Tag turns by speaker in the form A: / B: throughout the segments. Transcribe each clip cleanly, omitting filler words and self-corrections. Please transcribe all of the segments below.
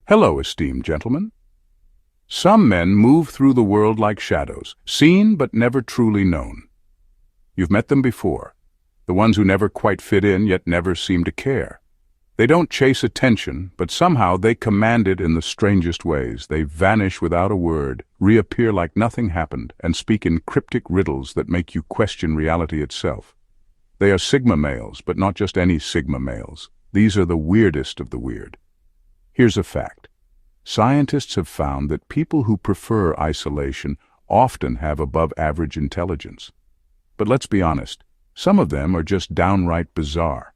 A: Hello, esteemed gentlemen. Some men move through the world like shadows, seen but never truly known. You've met them before, the ones who never quite fit in yet never seem to care. They don't chase attention, but somehow they command it in the strangest ways. They vanish without a word, reappear like nothing happened, and speak in cryptic riddles that make you question reality itself. They are Sigma males, but not just any Sigma males. These are the weirdest of the weird. Here's a fact. Scientists have found that people who prefer isolation often have above-average intelligence. But let's be honest, some of them are just downright bizarre.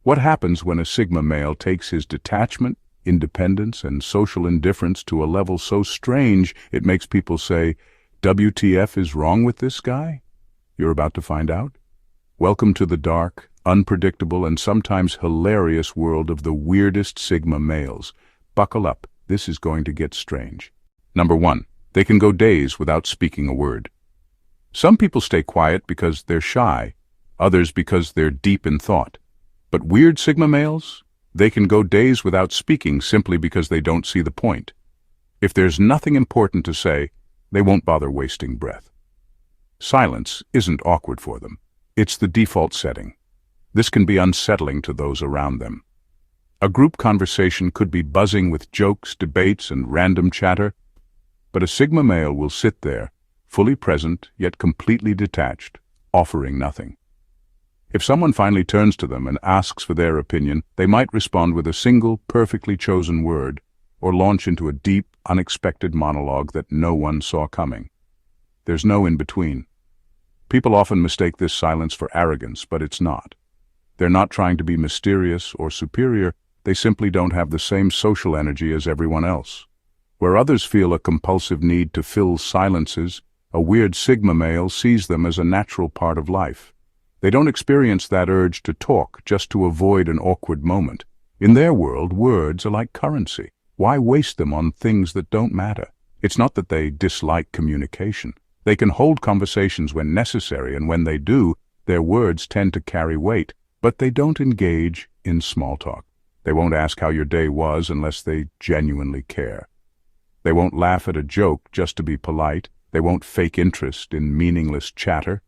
A: What happens when a Sigma male takes his detachment, independence, and social indifference to a level so strange it makes people say, WTF is wrong with this guy? You're about to find out. Welcome to the dark, unpredictable, and sometimes hilarious world of the weirdest Sigma males. Buckle up, this is going to get strange. Number 1, they can go days without speaking a word. Some people stay quiet because they're shy, others because they're deep in thought. But weird Sigma males, they can go days without speaking simply because they don't see the point. If there's nothing important to say, they won't bother wasting breath. Silence isn't awkward for them. It's the default setting. This can be unsettling to those around them. A group conversation could be buzzing with jokes, debates, and random chatter, but a Sigma male will sit there, fully present yet completely detached, offering nothing. If someone finally turns to them and asks for their opinion, they might respond with a single, perfectly chosen word, or launch into a deep, unexpected monologue that no one saw coming. There's no in-between. People often mistake this silence for arrogance, but it's not. They're not trying to be mysterious or superior, they simply don't have the same social energy as everyone else. Where others feel a compulsive need to fill silences, a weird Sigma male sees them as a natural part of life. They don't experience that urge to talk just to avoid an awkward moment. In their world, words are like currency. Why waste them on things that don't matter? It's not that they dislike communication. They can hold conversations when necessary, and when they do, their words tend to carry weight, but they don't engage in small talk. They won't ask how your day was unless they genuinely care. They won't laugh at a joke just to be polite. They won't fake interest in meaningless chatter.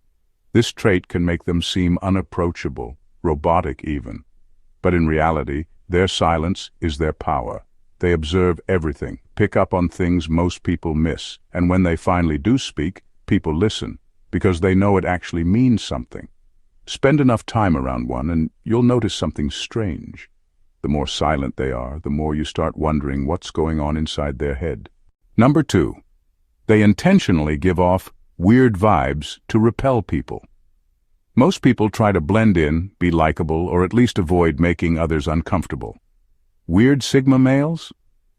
A: This trait can make them seem unapproachable, robotic even. But in reality, their silence is their power. They observe everything, pick up on things most people miss, and when they finally do speak, people listen, because they know it actually means something. Spend enough time around one and you'll notice something strange. The more silent they are, the more you start wondering what's going on inside their head. Number 2, they intentionally give off weird vibes to repel people. Most people try to blend in, be likable, or at least avoid making others uncomfortable. Weird Sigma males?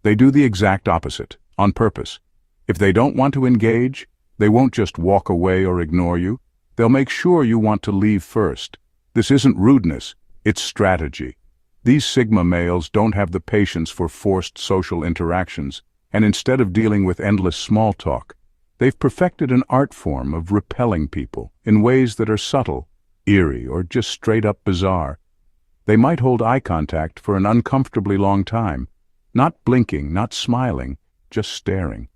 A: They do the exact opposite, on purpose. If they don't want to engage, they won't just walk away or ignore you. They'll make sure you want to leave first. This isn't rudeness, it's strategy. These Sigma males don't have the patience for forced social interactions, and instead of dealing with endless small talk, they've perfected an art form of repelling people in ways that are subtle, eerie, or just straight-up bizarre. They might hold eye contact for an uncomfortably long time, not blinking, not smiling, just staring.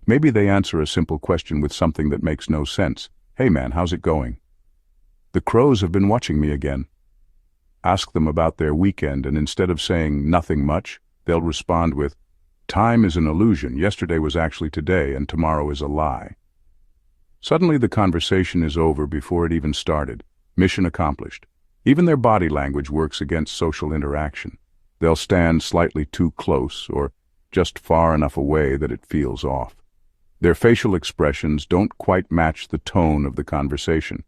A: Maybe they answer a simple question with something that makes no sense. Hey man, how's it going? The crows have been watching me again. Ask them about their weekend, and instead of saying nothing much, they'll respond with, time is an illusion, yesterday was actually today, and tomorrow is a lie. Suddenly the conversation is over before it even started. Mission accomplished. Even their body language works against social interaction. They'll stand slightly too close, or just far enough away that it feels off. Their facial expressions don't quite match the tone of the conversation.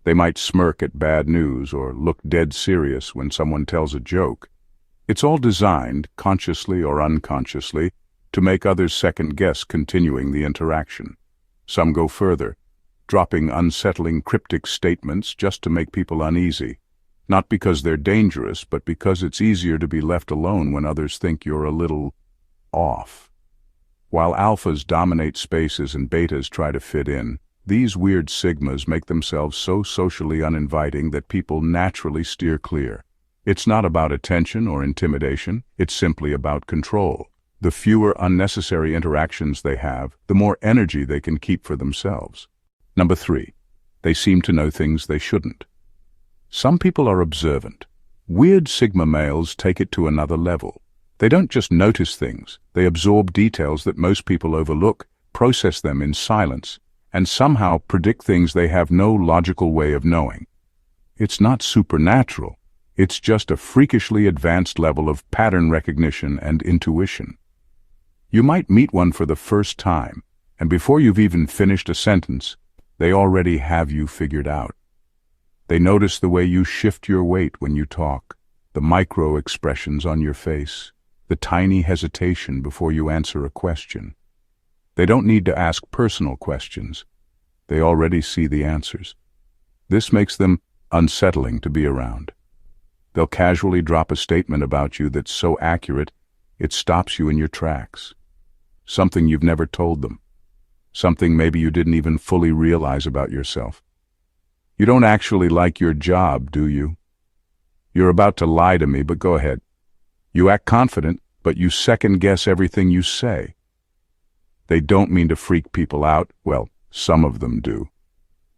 A: They might smirk at bad news or look dead serious when someone tells a joke. It's all designed, consciously or unconsciously, to make others second-guess continuing the interaction. Some go further, dropping unsettling cryptic statements just to make people uneasy. Not because they're dangerous, but because it's easier to be left alone when others think you're a little off. While alphas dominate spaces and betas try to fit in, these weird Sigmas make themselves so socially uninviting that people naturally steer clear. It's not about attention or intimidation, it's simply about control. The fewer unnecessary interactions they have, the more energy they can keep for themselves. Number 3. They seem to know things they shouldn't. Some people are observant. Weird Sigma males take it to another level. They don't just notice things, they absorb details that most people overlook, process them in silence, and somehow predict things they have no logical way of knowing. It's not supernatural, it's just a freakishly advanced level of pattern recognition and intuition. You might meet one for the first time, and before you've even finished a sentence, they already have you figured out. They notice the way you shift your weight when you talk, the micro expressions on your face, the tiny hesitation before you answer a question. They don't need to ask personal questions. They already see the answers. This makes them unsettling to be around. They'll casually drop a statement about you that's so accurate, it stops you in your tracks. Something you've never told them. Something maybe you didn't even fully realize about yourself. You don't actually like your job, do you? You're about to lie to me, but go ahead. You act confident, but you second-guess everything you say. They don't mean to freak people out. Well, some of them do.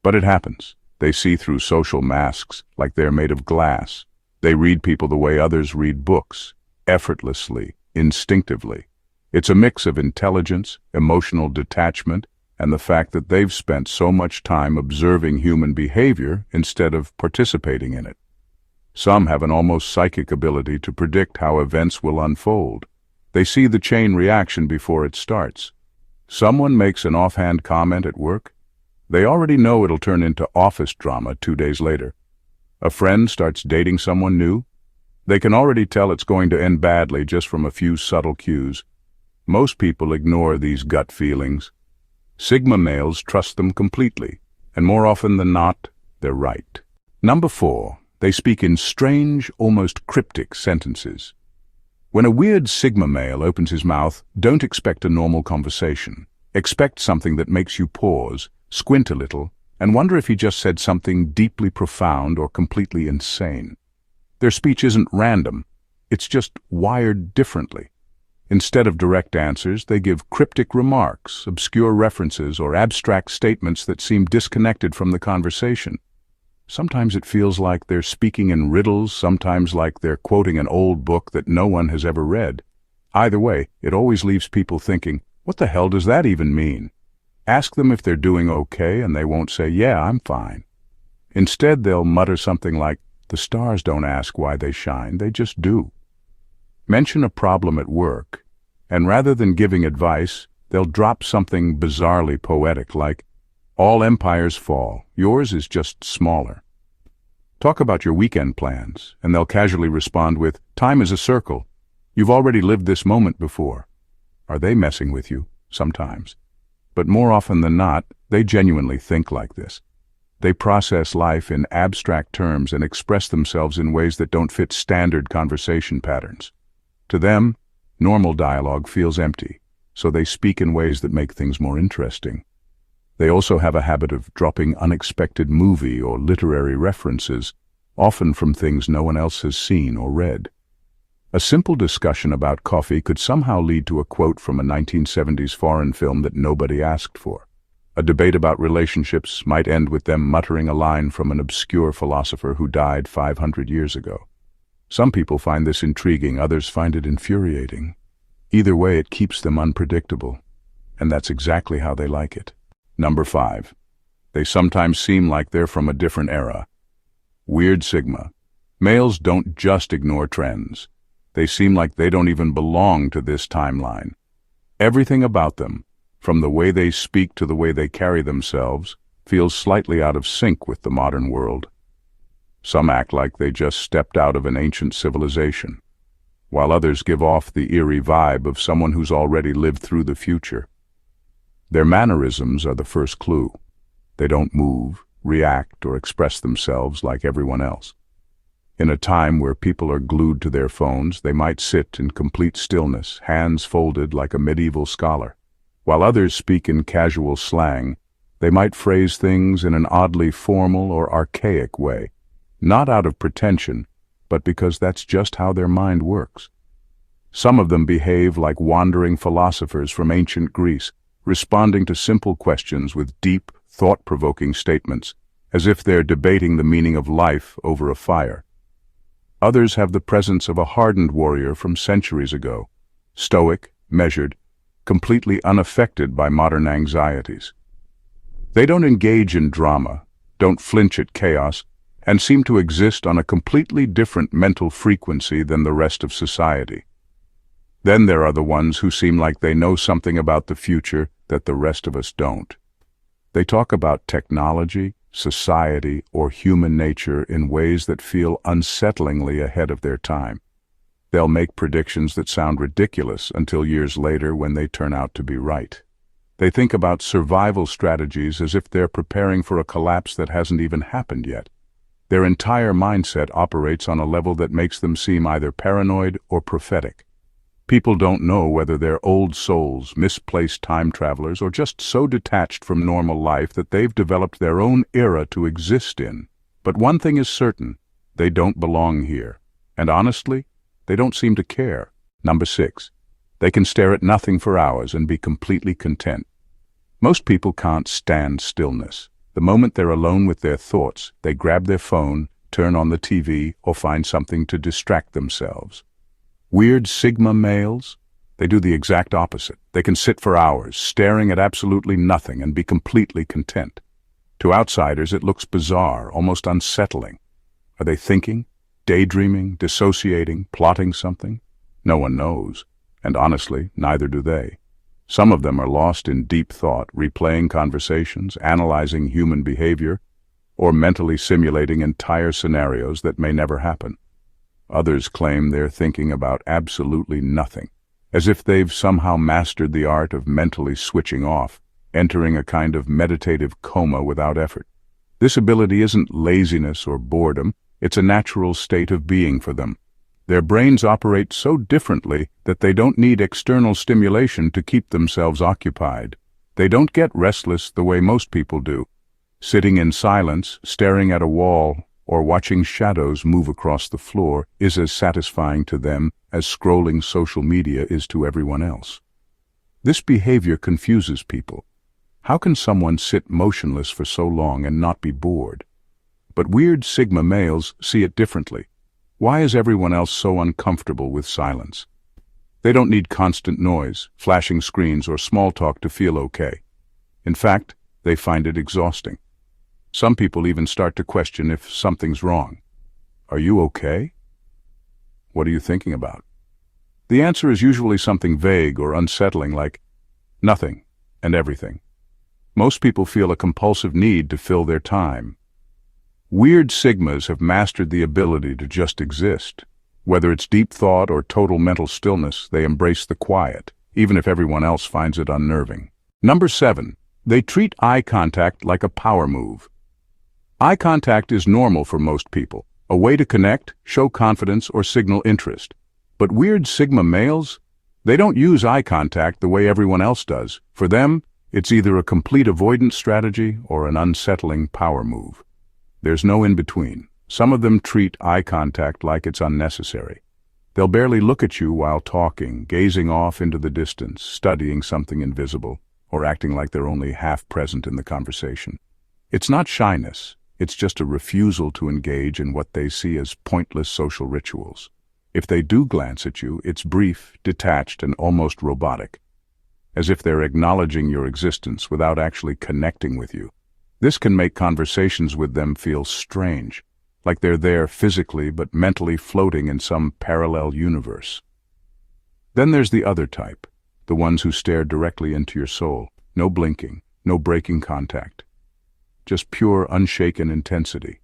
A: But it happens. They see through social masks like they're made of glass. They read people the way others read books, effortlessly, instinctively. It's a mix of intelligence, emotional detachment, and the fact that they've spent so much time observing human behavior instead of participating in it. Some have an almost psychic ability to predict how events will unfold. They see the chain reaction before it starts. Someone makes an offhand comment at work. They already know it'll turn into office drama 2 days later. A friend starts dating someone new. They can already tell it's going to end badly just from a few subtle cues. Most people ignore these gut feelings. Sigma males trust them completely, and more often than not, they're right. Number 4. They speak in strange, almost cryptic sentences. When a weird Sigma male opens his mouth, don't expect a normal conversation. Expect something that makes you pause, squint a little, and wonder if he just said something deeply profound or completely insane. Their speech isn't random, it's just wired differently. Instead of direct answers, they give cryptic remarks, obscure references, or abstract statements that seem disconnected from the conversation. Sometimes it feels like they're speaking in riddles, sometimes like they're quoting an old book that no one has ever read. Either way, it always leaves people thinking, what the hell does that even mean? Ask them if they're doing okay, and they won't say, yeah, I'm fine. Instead, they'll mutter something like, the stars don't ask why they shine, they just do. Mention a problem at work, and rather than giving advice, they'll drop something bizarrely poetic like, all empires fall, yours is just smaller. Talk about your weekend plans, and they'll casually respond with, time is a circle. You've already lived this moment before. Are they messing with you? Sometimes. But more often than not, they genuinely think like this. They process life in abstract terms and express themselves in ways that don't fit standard conversation patterns. To them, normal dialogue feels empty, so they speak in ways that make things more interesting. They also have a habit of dropping unexpected movie or literary references, often from things no one else has seen or read. A simple discussion about coffee could somehow lead to a quote from a 1970s foreign film that nobody asked for. A debate about relationships might end with them muttering a line from an obscure philosopher who died 500 years ago. Some people find this intriguing, others find it infuriating. Either way, it keeps them unpredictable, and that's exactly how they like it. Number 5. They sometimes seem like they're from a different era. Weird Sigma. Males don't just ignore trends. They seem like they don't even belong to this timeline. Everything about them, from the way they speak to the way they carry themselves, feels slightly out of sync with the modern world. Some act like they just stepped out of an ancient civilization, while others give off the eerie vibe of someone who's already lived through the future. Their mannerisms are the first clue. They don't move, react, or express themselves like everyone else. In a time where people are glued to their phones, they might sit in complete stillness, hands folded like a medieval scholar. While others speak in casual slang, they might phrase things in an oddly formal or archaic way, not out of pretension, but because that's just how their mind works. Some of them behave like wandering philosophers from ancient Greece, responding to simple questions with deep, thought-provoking statements, as if they're debating the meaning of life over a fire. Others have the presence of a hardened warrior from centuries ago, stoic, measured, completely unaffected by modern anxieties. They don't engage in drama, don't flinch at chaos, and seem to exist on a completely different mental frequency than the rest of society. Then there are the ones who seem like they know something about the future that the rest of us don't. They talk about technology, society, or human nature in ways that feel unsettlingly ahead of their time. They'll make predictions that sound ridiculous until years later when they turn out to be right. They think about survival strategies as if they're preparing for a collapse that hasn't even happened yet. Their entire mindset operates on a level that makes them seem either paranoid or prophetic. People don't know whether they're old souls, misplaced time travelers, or just so detached from normal life that they've developed their own era to exist in. But one thing is certain, they don't belong here. And honestly, they don't seem to care. Number 6. They can stare at nothing for hours and be completely content. Most people can't stand stillness. The moment they're alone with their thoughts, they grab their phone, turn on the TV, or find something to distract themselves. Weird Sigma males? They do the exact opposite. They can sit for hours, staring at absolutely nothing and be completely content. To outsiders, it looks bizarre, almost unsettling. Are they thinking, daydreaming, dissociating, plotting something? No one knows, and honestly, neither do they. Some of them are lost in deep thought, replaying conversations, analyzing human behavior, or mentally simulating entire scenarios that may never happen. Others claim they're thinking about absolutely nothing, as if they've somehow mastered the art of mentally switching off, entering a kind of meditative coma without effort. This ability isn't laziness or boredom, it's a natural state of being for them. Their brains operate so differently that they don't need external stimulation to keep themselves occupied. They don't get restless the way most people do. Sitting in silence, staring at a wall, or watching shadows move across the floor is as satisfying to them as scrolling social media is to everyone else. This behavior confuses people. How can someone sit motionless for so long and not be bored? But weird Sigma males see it differently. Why is everyone else so uncomfortable with silence? They don't need constant noise, flashing screens, or small talk to feel okay. In fact, they find it exhausting. Some people even start to question if something's wrong. Are you okay? What are you thinking about? The answer is usually something vague or unsettling like nothing and everything. Most people feel a compulsive need to fill their time. Weird Sigmas have mastered the ability to just exist. Whether it's deep thought or total mental stillness, they embrace the quiet, even if everyone else finds it unnerving. Number 7. They treat eye contact like a power move. Eye contact is normal for most people, a way to connect, show confidence, or signal interest. But weird Sigma males? They don't use eye contact the way everyone else does. For them, it's either a complete avoidance strategy or an unsettling power move. There's no in-between. Some of them treat eye contact like it's unnecessary. They'll barely look at you while talking, gazing off into the distance, studying something invisible, or acting like they're only half present in the conversation. It's not shyness. It's just a refusal to engage in what they see as pointless social rituals. If they do glance at you, it's brief, detached, and almost robotic, as if they're acknowledging your existence without actually connecting with you. This can make conversations with them feel strange, like they're there physically but mentally floating in some parallel universe. Then there's the other type, the ones who stare directly into your soul. No blinking, no breaking contact. Just pure, unshaken intensity.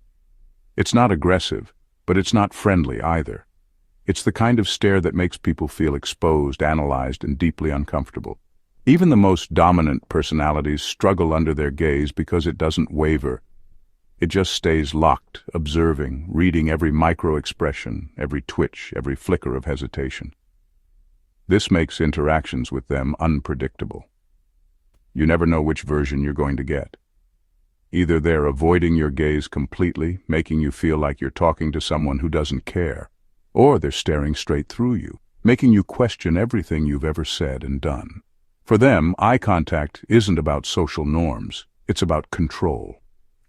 A: It's not aggressive, but it's not friendly either. It's the kind of stare that makes people feel exposed, analyzed, and deeply uncomfortable. Even the most dominant personalities struggle under their gaze because it doesn't waver. It just stays locked, observing, reading every micro-expression, every twitch, every flicker of hesitation. This makes interactions with them unpredictable. You never know which version you're going to get. Either they're avoiding your gaze completely, making you feel like you're talking to someone who doesn't care, or they're staring straight through you, making you question everything you've ever said and done. For them, eye contact isn't about social norms, it's about control.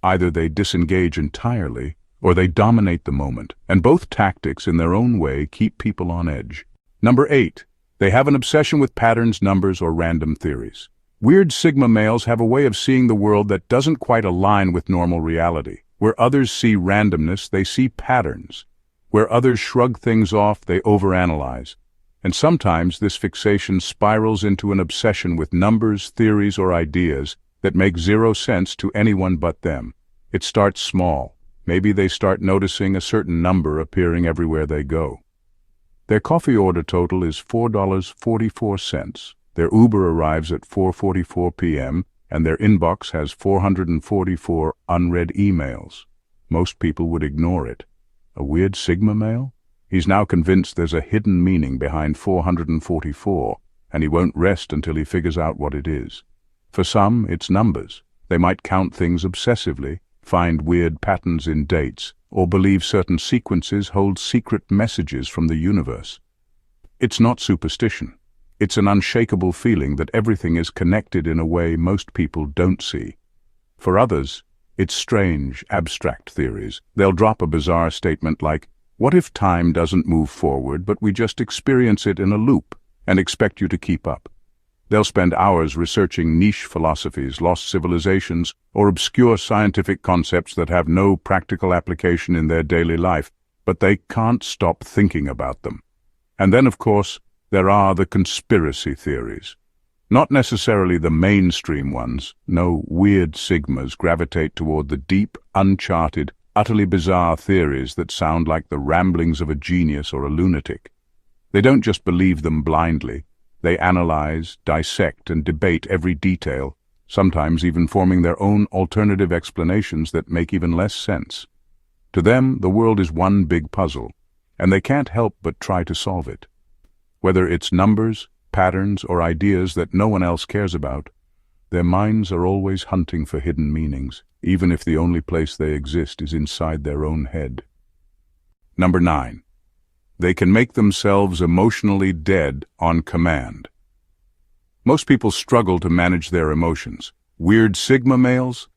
A: Either they disengage entirely, or they dominate the moment, and both tactics in their own way keep people on edge. Number 8. They have an obsession with patterns, numbers, or random theories. Weird Sigma males have a way of seeing the world that doesn't quite align with normal reality. Where others see randomness, they see patterns. Where others shrug things off, they overanalyze. And sometimes this fixation spirals into an obsession with numbers, theories, or ideas that make zero sense to anyone but them. It starts small. Maybe they start noticing a certain number appearing everywhere they go. Their coffee order total is $4.44. Their Uber arrives at 4:44 p.m., and their inbox has 444 unread emails. Most people would ignore it. A weird Sigma male? He's now convinced there's a hidden meaning behind 444, and he won't rest until he figures out what it is. For some, it's numbers. They might count things obsessively, find weird patterns in dates, or believe certain sequences hold secret messages from the universe. It's not superstition. It's an unshakable feeling that everything is connected in a way most people don't see. For others, it's strange, abstract theories. They'll drop a bizarre statement like, "What if time doesn't move forward, but we just experience it in a loop, and expect you to keep up?" They'll spend hours researching niche philosophies, lost civilizations, or obscure scientific concepts that have no practical application in their daily life, but they can't stop thinking about them. And then, of course, there are the conspiracy theories. Not necessarily the mainstream ones. No, weird Sigmas gravitate toward the deep, uncharted, utterly bizarre theories that sound like the ramblings of a genius or a lunatic. They don't just believe them blindly. They analyze, dissect, and debate every detail, sometimes even forming their own alternative explanations that make even less sense. To them, the world is one big puzzle, and they can't help but try to solve it. Whether it's numbers, patterns, or ideas that no one else cares about, their minds are always hunting for hidden meanings, even if the only place they exist is inside their own head. Number 9. They can make themselves emotionally dead on command. Most people struggle to manage their emotions. Weird Sigma males?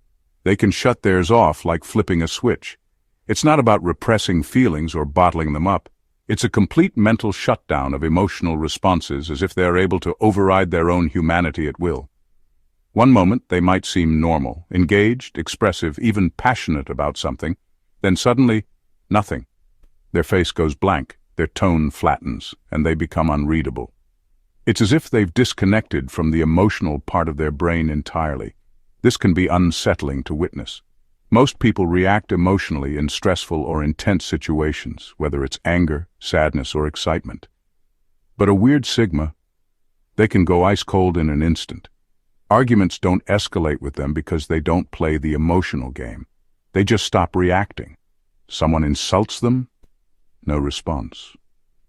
A: They can shut theirs off like flipping a switch. It's not about repressing feelings or bottling them up. It's a complete mental shutdown of emotional responses, as if they are able to override their own humanity at will. One moment they might seem normal, engaged, expressive, even passionate about something. Then suddenly, nothing. Their face goes blank. Their tone flattens, and they become unreadable. It's as if they've disconnected from the emotional part of their brain entirely. This can be unsettling to witness. Most people react emotionally in stressful or intense situations, whether it's anger, sadness, or excitement. But a weird Sigma, they can go ice cold in an instant. Arguments don't escalate with them because they don't play the emotional game. They just stop reacting. Someone insults them? No response.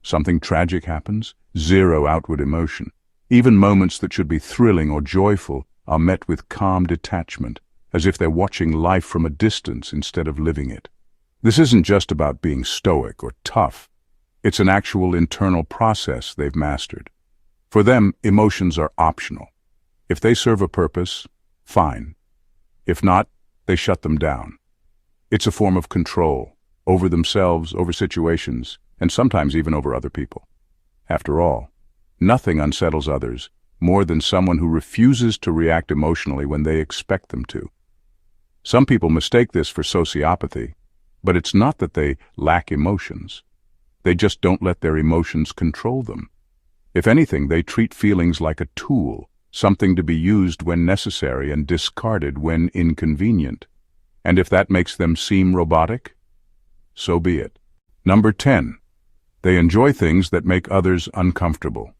A: Something tragic happens? Zero outward emotion. Even moments that should be thrilling or joyful are met with calm detachment, as if they're watching life from a distance instead of living it. This isn't just about being stoic or tough. It's an actual internal process they've mastered. For them, emotions are optional. If they serve a purpose, fine. If not, they shut them down. It's a form of control. Over themselves, over situations, and sometimes even over other people. After all, nothing unsettles others more than someone who refuses to react emotionally when they expect them to. Some people mistake this for sociopathy, but it's not that they lack emotions. They just don't let their emotions control them. If anything, they treat feelings like a tool, something to be used when necessary and discarded when inconvenient. And if that makes them seem robotic, so be it. Number 10. They enjoy things that make others uncomfortable.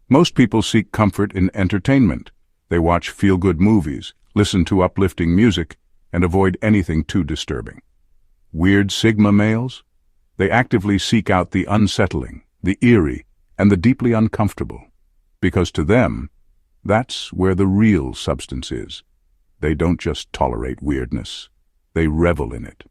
A: Most people seek comfort in entertainment. They watch feel-good movies, listen to uplifting music, and avoid anything too disturbing. Weird Sigma males? They actively seek out the unsettling, the eerie, and the deeply uncomfortable. Because to them, that's where the real substance is. They don't just tolerate weirdness. They revel in it.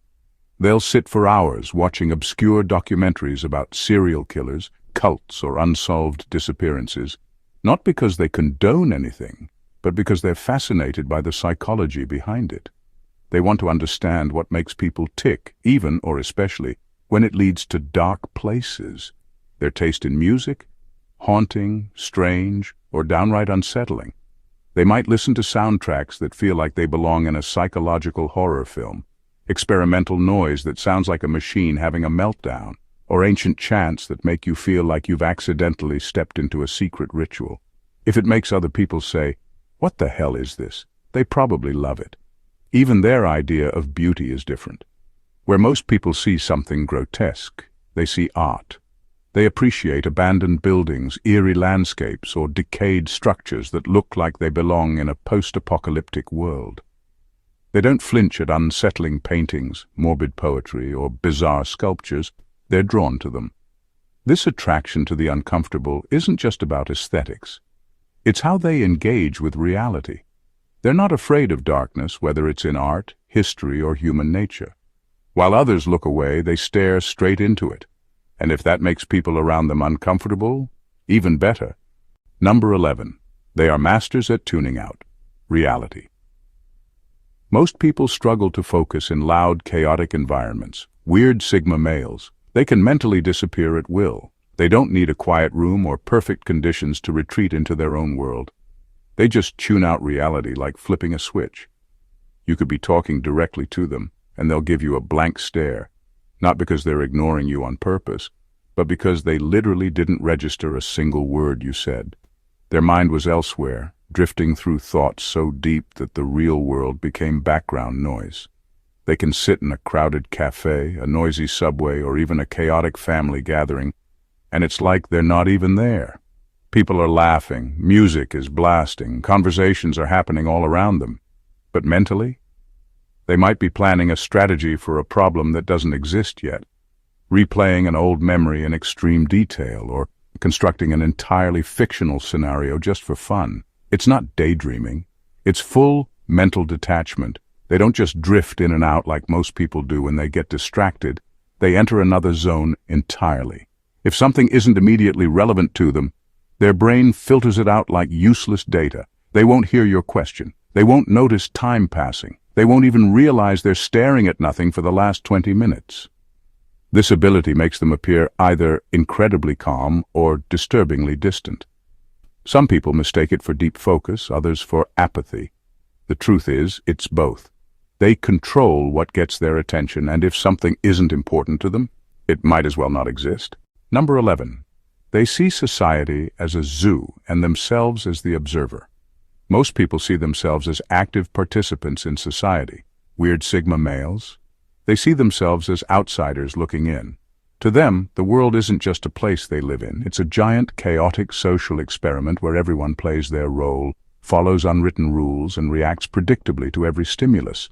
A: They'll sit for hours watching obscure documentaries about serial killers, cults or unsolved disappearances, not because they condone anything, but because they're fascinated by the psychology behind it. They want to understand what makes people tick, even, or especially, when it leads to dark places. Their taste in music, haunting, strange, or downright unsettling. They might listen to soundtracks that feel like they belong in a psychological horror film, experimental noise that sounds like a machine having a meltdown, or ancient chants that make you feel like you've accidentally stepped into a secret ritual. If it makes other people say, "What the hell is this?" they probably love it. Even their idea of beauty is different. Where most people see something grotesque, they see art. They appreciate abandoned buildings, eerie landscapes, or decayed structures that look like they belong in a post-apocalyptic world. They don't flinch at unsettling paintings, morbid poetry, or bizarre sculptures. They're drawn to them. This attraction to the uncomfortable isn't just about aesthetics. It's how they engage with reality. They're not afraid of darkness, whether it's in art, history, or human nature. While others look away, they stare straight into it. And if that makes people around them uncomfortable, even better. Number 11. They are masters at tuning out reality. Most people struggle to focus in loud, chaotic environments. Weird Sigma males. They can mentally disappear at will. They don't need a quiet room or perfect conditions to retreat into their own world. They just tune out reality like flipping a switch. You could be talking directly to them, and they'll give you a blank stare, not because they're ignoring you on purpose, but because they literally didn't register a single word you said. Their mind was elsewhere, drifting through thoughts so deep that the real world became background noise. They can sit in a crowded cafe, a noisy subway, or even a chaotic family gathering, and it's like they're not even there. People are laughing, music is blasting, conversations are happening all around them. But mentally, they might be planning a strategy for a problem that doesn't exist yet, replaying an old memory in extreme detail, or constructing an entirely fictional scenario just for fun. It's not daydreaming. It's full mental detachment. They don't just drift in and out like most people do when they get distracted. They enter another zone entirely. If something isn't immediately relevant to them, their brain filters it out like useless data. They won't hear your question. They won't notice time passing. They won't even realize they're staring at nothing for the last 20 minutes. This ability makes them appear either incredibly calm or disturbingly distant. Some people mistake it for deep focus, others for apathy. The truth is, it's both. They control what gets their attention, and if something isn't important to them, it might as well not exist. Number 11. They see society as a zoo and themselves as the observer. Most people see themselves as active participants in society. Weird Sigma males. They see themselves as outsiders looking in. To them, the world isn't just a place they live in. It's a giant, chaotic social experiment where everyone plays their role, follows unwritten rules, and reacts predictably to every stimulus.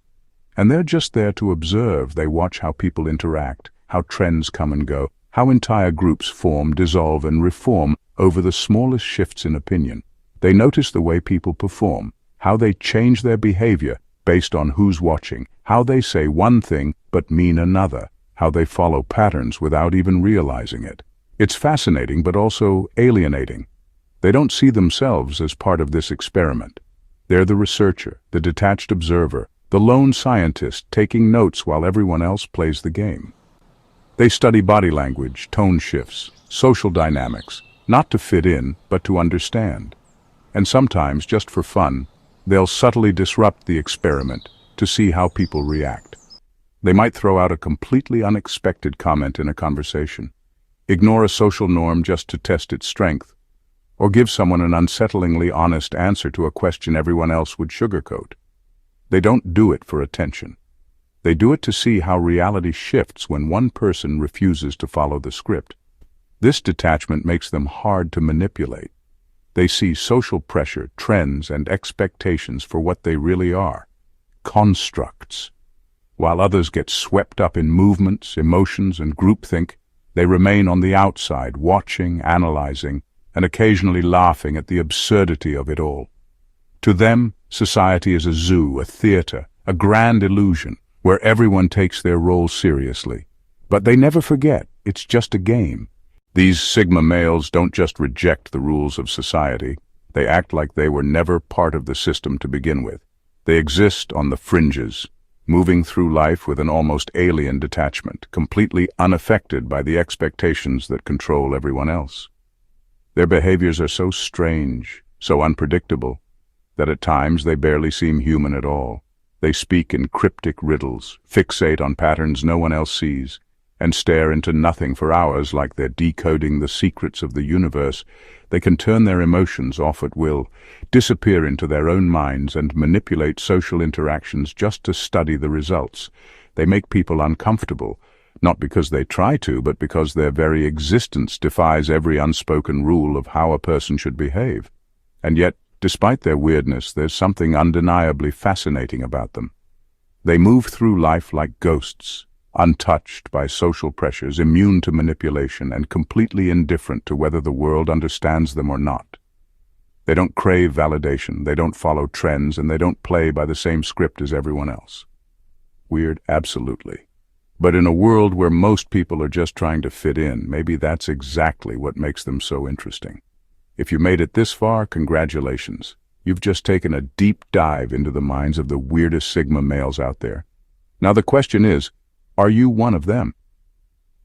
A: And they're just there to observe. They watch how people interact, how trends come and go, how entire groups form, dissolve, and reform over the smallest shifts in opinion. They notice the way people perform, how they change their behavior based on who's watching, how they say one thing but mean another, how they follow patterns without even realizing it. It's fascinating but also alienating. They don't see themselves as part of this experiment. They're the researcher, the detached observer, the lone scientist taking notes while everyone else plays the game. They study body language, tone shifts, social dynamics, not to fit in, but to understand. And sometimes, just for fun, they'll subtly disrupt the experiment to see how people react. They might throw out a completely unexpected comment in a conversation, ignore a social norm just to test its strength, or give someone an unsettlingly honest answer to a question everyone else would sugarcoat. They don't do it for attention. They do it to see how reality shifts when one person refuses to follow the script. This detachment makes them hard to manipulate. They see social pressure, trends, and expectations for what they really are, constructs. While others get swept up in movements, emotions, and groupthink, they remain on the outside, watching, analyzing, and occasionally laughing at the absurdity of it all. To them, society is a zoo, a theater, a grand illusion, where everyone takes their role seriously. But they never forget, it's just a game. These Sigma males don't just reject the rules of society, they act like they were never part of the system to begin with. They exist on the fringes, moving through life with an almost alien detachment, completely unaffected by the expectations that control everyone else. Their behaviors are so strange, so unpredictable, that at times they barely seem human at all. They speak in cryptic riddles, fixate on patterns no one else sees, and stare into nothing for hours like they're decoding the secrets of the universe. They can turn their emotions off at will, disappear into their own minds, and manipulate social interactions just to study the results. They make people uncomfortable, not because they try to, but because their very existence defies every unspoken rule of how a person should behave. And yet, despite their weirdness, there's something undeniably fascinating about them. They move through life like ghosts, untouched by social pressures, immune to manipulation, and completely indifferent to whether the world understands them or not. They don't crave validation, they don't follow trends, and they don't play by the same script as everyone else. Weird, absolutely. But in a world where most people are just trying to fit in, maybe that's exactly what makes them so interesting. If you made it this far, congratulations. You've just taken a deep dive into the minds of the weirdest Sigma males out there. Now the question is, are you one of them?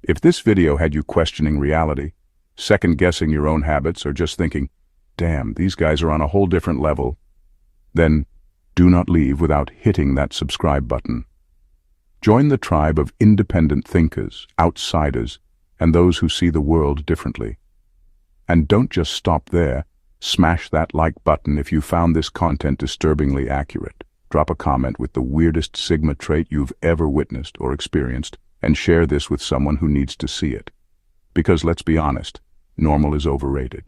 A: If this video had you questioning reality, second-guessing your own habits, or just thinking, damn, these guys are on a whole different level, then do not leave without hitting that subscribe button. Join the tribe of independent thinkers, outsiders, and those who see the world differently. And don't just stop there. Smash that like button if you found this content disturbingly accurate. Drop a comment with the weirdest Sigma trait you've ever witnessed or experienced, and share this with someone who needs to see it. Because let's be honest, normal is overrated.